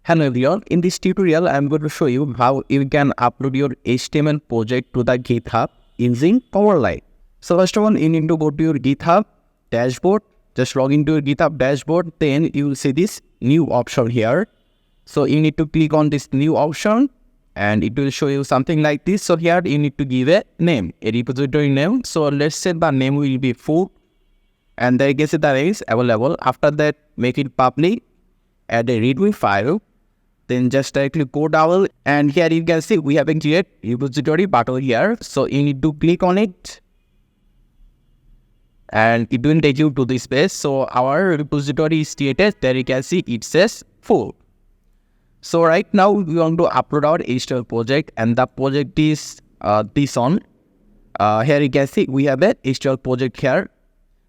Hello everyone, in this tutorial I am going to show you how you can upload your HTML project to the GitHub using Powerline. So first of all, you need to go to your GitHub dashboard, just log into your GitHub dashboard, then you will see this new option here. So you need to click on this new option and it will show you something like this. So here you need to give a name, a repository name. So let's say the name will be food and there you can see the name is available. After that, make it public, add a readme file. Then just directly go down and here you can see we have a create repository button here. So you need to click on it and it will take you to this page. So our repository is created. There you can see it says full. So right now we want to upload our HTML project and the project is this one. Here you can see we have a HTML project here.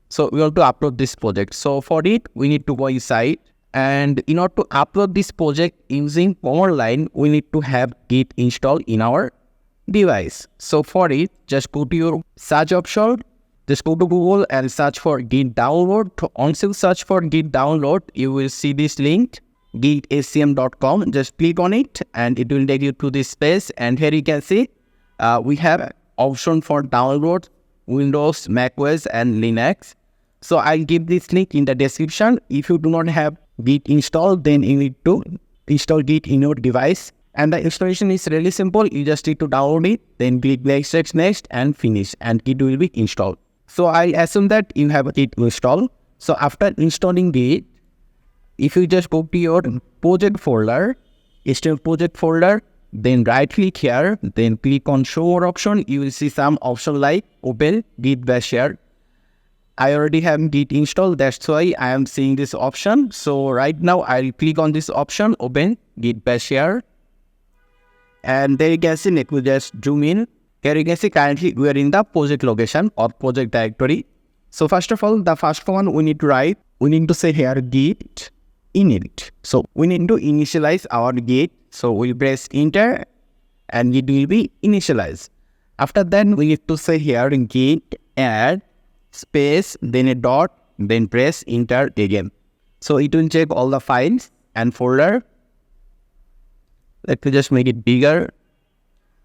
So we want to upload this project. So for it we need to go inside. And in order to upload this project using Powerline, we need to have Git installed in our device. So for it, just go to your search option, just go to Google and search for Git download. Once you search for Git download, you will see this link, gitscm.com. Just click on it and it will take you to this page. And here you can see we have option for download Windows, macOS and Linux. So I'll give this link in the description. If you do not have Git installed, then you need to install Git in your device. And the installation is really simple. You just need to download it, then click next and finish and Git will be installed. So I assume that you have Git installed. So after installing Git, if you just go to your project folder, HTML project folder, then right click here, then click on show more option. You will see some option like open Git bash here. I already have Git installed, that's why I am seeing this option. So right now I'll click on this option, open Git bash here. And there you can see, let me just zoom in. Here you can see currently we are in the project location or project directory. So first of all, the first one we need to write, we need to say here git init. So we need to initialize our Git. So we'll press enter and it will be initialized. After that, we need to say here git add space, then a dot, then press enter again. So it will check all the files and folder. Let me just make it bigger.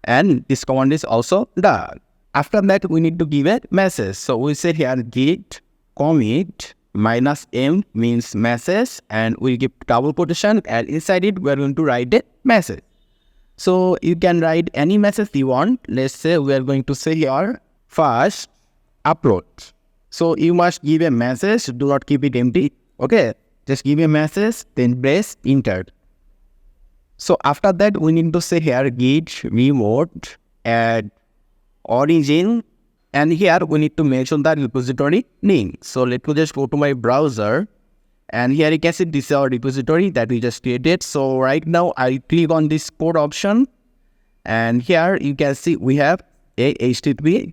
And this command is also done. After that, we need to give a message. So we say here git commit -m means message and we give double quotation and inside it we are going to write a message. So you can write any message you want. Let's say we are going to say here first upload. So you must give a message, do not keep it empty. Okay, just give a message, then press enter. So after that, we need to say here git remote add origin, and here we need to mention the repository name. So let me just go to my browser, and here you can see this is our repository that we just created. So right now I click on this code option, and here you can see we have a HTTP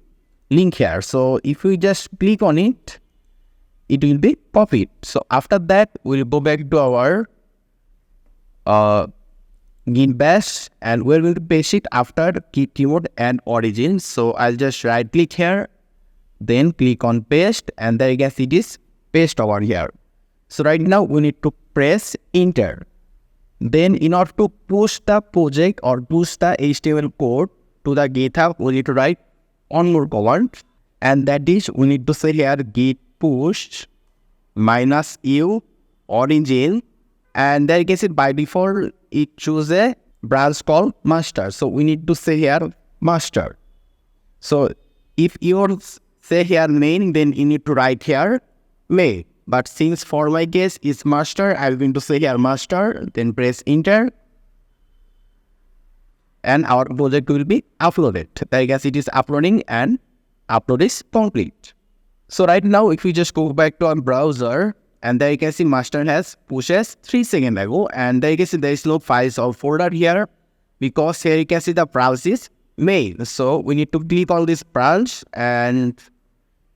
link here. So if we just click on it, it will be copied. So after that, we'll go back to our git bash and we're going to paste it after git remote and origin. So I'll just right click here, then click on paste, and there you can see this paste over here. So right now we need to press enter. Then in order to push the project or push the HTML code to the GitHub, we need to write one more command, and that is we need to say here git push -u origin, and there you can see by default it choose a branch called master. So we need to say here master. So if you say here main, then you need to write here main. But since for my case is master, I'm going to say here master, then press enter. And our project will be uploaded. I guess it is uploading and upload is complete. So right now, if we just go back to our browser, and there you can see master has pushes 3 seconds ago, and there you can see there is no files or folder here because here you can see the branch is main. So we need to click on this branch, and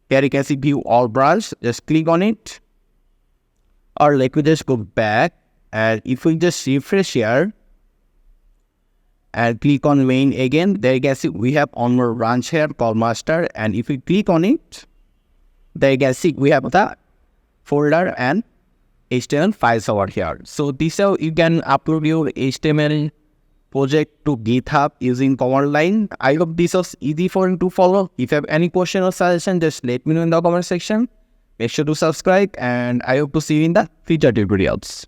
here you can see view all branch. Just click on it, or let me just go back, and if we just refresh here, and click on main again, there you can see we have one more branch here called master, and if we click on it, there you can see we have the folder and HTML files over here. So this how you can upload your HTML project to GitHub using command line. I hope this was easy for you to follow. If you have any question or suggestion, just let me know in the comment section. Make sure to subscribe, and I hope to see you in the future tutorials.